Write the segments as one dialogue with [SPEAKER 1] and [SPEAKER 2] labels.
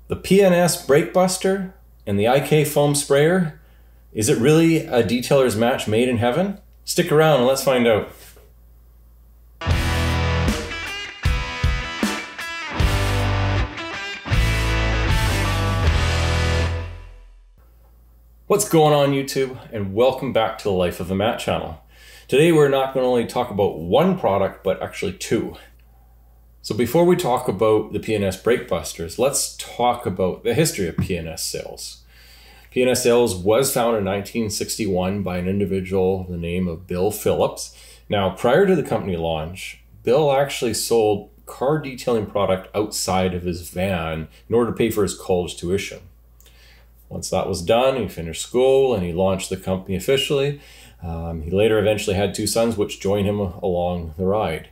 [SPEAKER 1] The P&S Brake Buster and the IK foam sprayer, is it really a detailer's match made in heaven? Stick around and let's find out. What's going on YouTube, and welcome back to the Life of a Matt channel. Today we're not going to only talk about one product, but actually two. So before we talk about the P&S Brake Busters, let's talk about the history of P&S sales. P&S sales was founded in 1961 by an individual with the name of Bill Phillips. Now, prior to the company launch, Bill actually sold car detailing product outside of his van in order to pay for his college tuition. Once that was done, he finished school and he launched the company officially. He later eventually had two sons which joined him along the ride.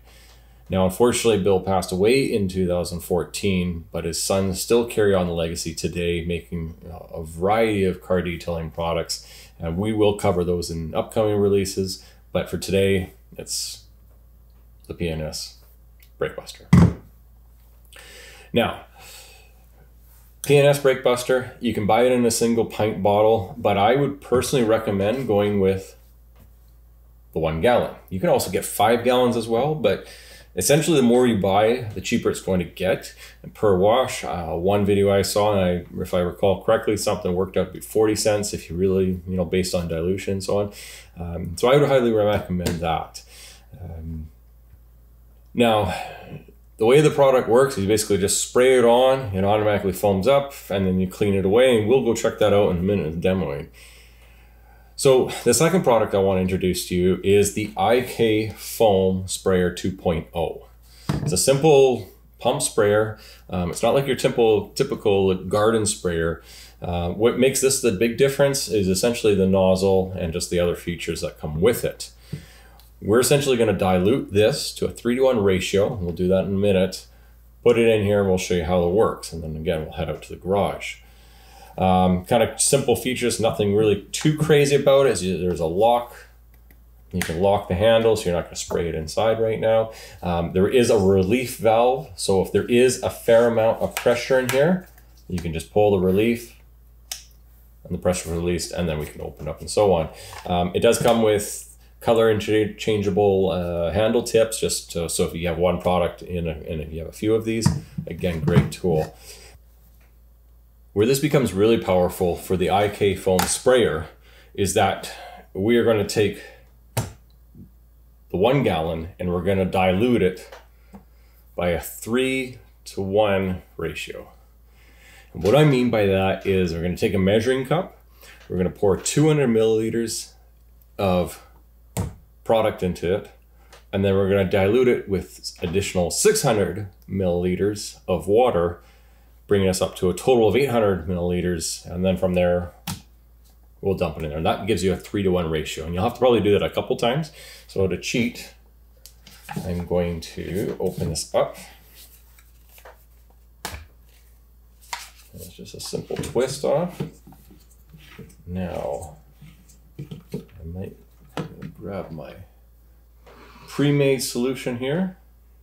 [SPEAKER 1] Now, unfortunately, Bill passed away in 2014, but his sons still carry on the legacy today, making a variety of car detailing products. And we will cover those in upcoming releases, but for today, it's the P&S Brake Buster. Now, P&S Brake Buster, you can buy it in a single pint bottle, but I would personally recommend going with the 1 gallon. You can also get 5 gallons as well, but essentially the more you buy, the cheaper it's going to get. And per wash, one video I saw, and if I recall correctly, something worked out to be 40 cents if you really, based on dilution and so on. So I would highly recommend that. Now, the way the product works is you basically just spray it on, it automatically foams up, and then you clean it away, and we'll go check that out in a minute with demoing. So the second product I want to introduce to you is the IK Foam Sprayer 2.0. It's a simple pump sprayer. It's not like your typical garden sprayer. What makes this the big difference is essentially the nozzle and just the other features that come with it. We're essentially going to dilute this to a 3-to-1 ratio. We'll do that in a minute. Put it in here and we'll show you how it works. And then again, we'll head out to the garage. Kind of simple features, nothing really too crazy about it. There's a lock. You can lock the handle so you're not going to spray it inside right now. There is a relief valve. So if there is a fair amount of pressure in here, you can just pull the relief and the pressure released, and then we can open up and so on. It does come with color interchangeable handle tips, just so if you have one product and if you have a few of these, again, great tool. Where this becomes really powerful for the IK foam sprayer is that we are going to take the 1 gallon and we're going to dilute it by a 3-to-1 ratio. And what I mean by that is we're going to take a measuring cup, we're going to pour 200 milliliters of product into it, and then we're going to dilute it with additional 600 milliliters of water, bringing us up to a total of 800 milliliters, and then from there we'll dump it in there. And that gives you a 3-to-1 ratio, and you'll have to probably do that a couple times. So to cheat, I'm going to open this up. It's just a simple twist off. Now I might grab my pre-made solution here,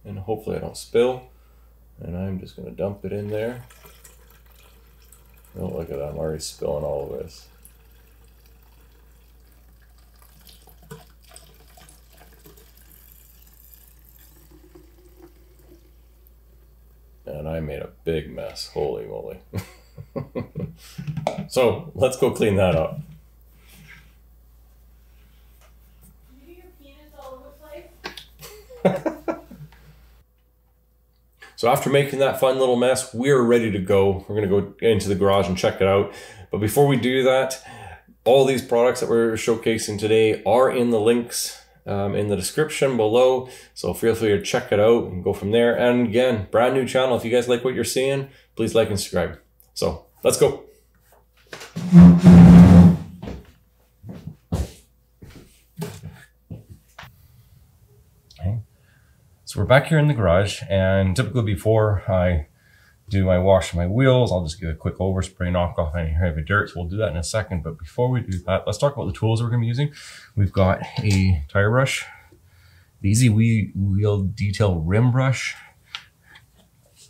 [SPEAKER 1] and hopefully I don't spill, and I'm just going to dump it in there. Oh, look at that, I'm already spilling all of this. And I made a big mess, holy moly. So let's go clean that up. So after making that fun little mess, we're ready to go. We're going to go into the garage and check it out. But before we do that, all these products that we're showcasing today are in the links in the description below. So feel free to check it out and go from there. And again, brand new channel. If you guys like what you're seeing, please like and subscribe. So let's go. So we're back here in the garage, and typically before I do my wash of my wheels, I'll just give a quick overspray, knock off any heavy dirt. So we'll do that in a second. But before we do that, let's talk about the tools we're going to be using. We've got a tire brush, the Easy Wheel Detail Rim Brush,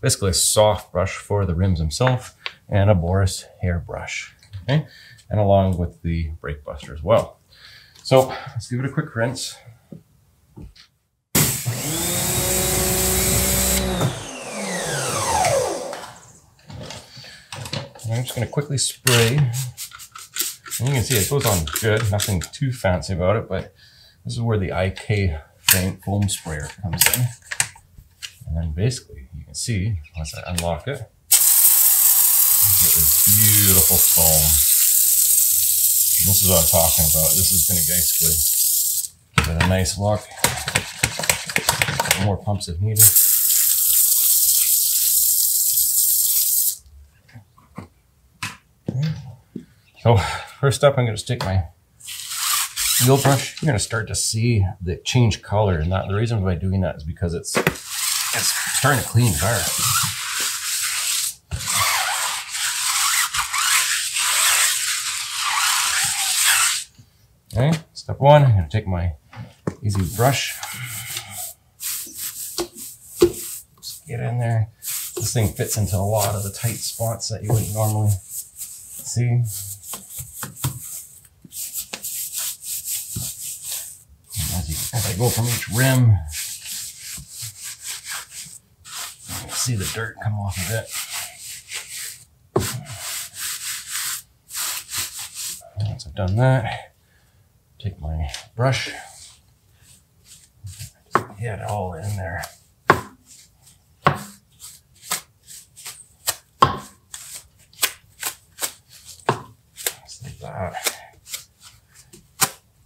[SPEAKER 1] basically a soft brush for the rims themselves, and a Boris hairbrush. Okay, and along with the Brake Buster as well. So let's give it a quick rinse. And I'm just going to quickly spray. And you can see it goes on good, nothing too fancy about it, but this is where the IK foam sprayer comes in. And then basically, you can see, once I unlock it, get this beautiful foam. And this is what I'm talking about. This is going to basically give it a nice look. More pumps if needed. So first up, I'm going to stick my wheel brush. You're going to start to see the change color, and the reason by doing that is because it's starting to clean better. Okay, step one, I'm going to take my easy brush, just get in there. This thing fits into a lot of the tight spots that you wouldn't normally see. As I go from each rim, you can see the dirt come off of it. Once I've done that, take my brush, just get it all in there. Just like that.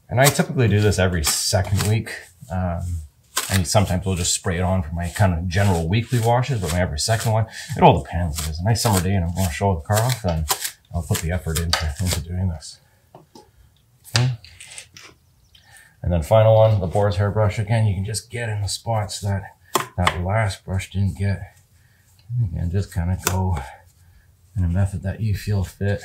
[SPEAKER 1] And I typically do this every second week. And sometimes we'll just spray it on for my kind of general weekly washes, but my every second one, it all depends. If it's a nice summer day and I'm going to show the car off, then I'll put the effort into doing this. Okay. And then final one, the Boris hairbrush. Again, you can just get in the spots that last brush didn't get. And just kind of go in a method that you feel fit.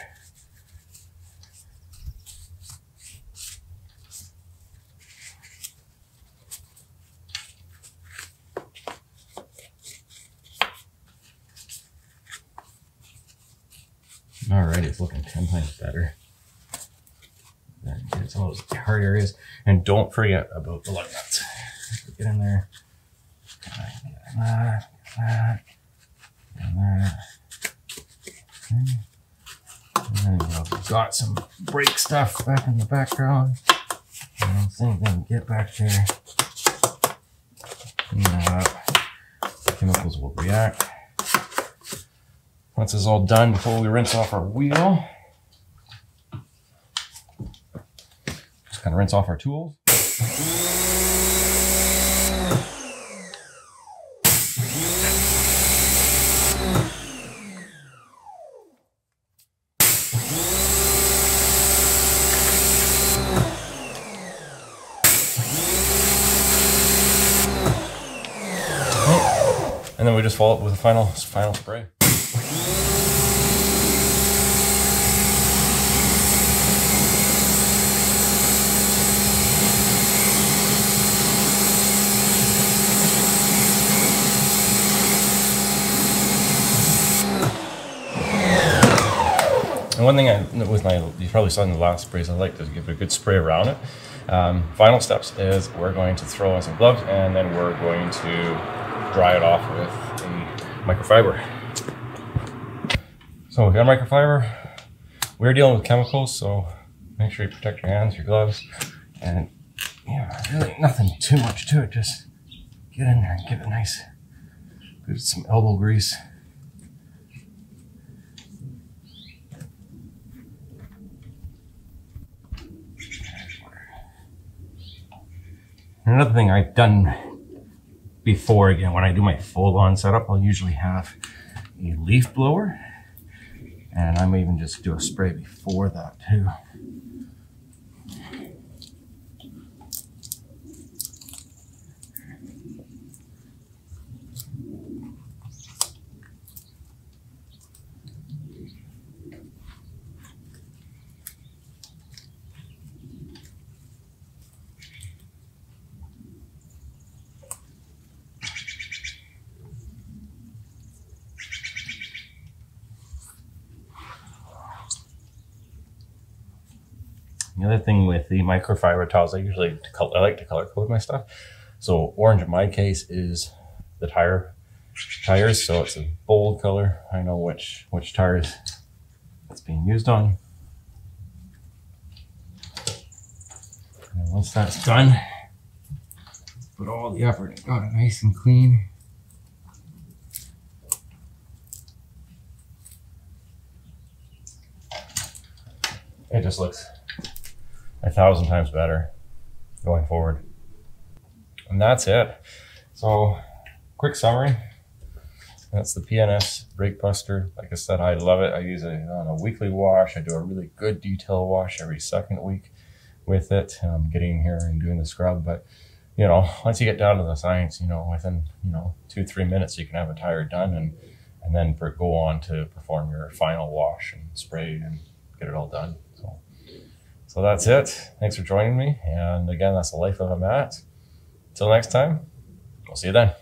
[SPEAKER 1] Alright, it's looking 10 times better. Get some of those hard areas. And don't forget about the lug nuts. Get in there. That. And then you've got some brake stuff back in the background. And same thing, get back there. Clean that up. The chemicals will react. Once it's all done, before we rinse off our wheel, just kind of rinse off our tools. And then we just follow up with a final spray. And one thing you probably saw in the last sprays, I like to give it a good spray around it. Final steps is we're going to throw on some gloves, and then we're going to dry it off with a microfiber. So we've got microfiber. We're dealing with chemicals, so make sure you protect your hands, your gloves, and yeah, really nothing too much to it. Just get in there and give it nice, good some elbow grease. Another thing I've done before, again, when I do my full-on setup, I'll usually have a leaf blower, and I may even just do a spray before that too.
[SPEAKER 2] The other thing with the microfiber towels, I like to color code my stuff. So orange in my case is the tires, so it's a bold color. I know which tires it's being used on. And once that's done, put all the effort, got it nice and clean. It just looks 1,000 times better going forward. And that's it. So, quick summary. That's the P&S Brake Buster. Like I said, I love it. I use it on a weekly wash. I do a really good detail wash every second week with it. I'm getting here and doing the scrub, but you know, once you get down to the science, you know, within 2-3 minutes, you can have a tire done and then go on to perform your final wash and spray and get it all done. So that's it. Thanks for joining me. And again, that's the life of a mat. Until next time, we'll see you then.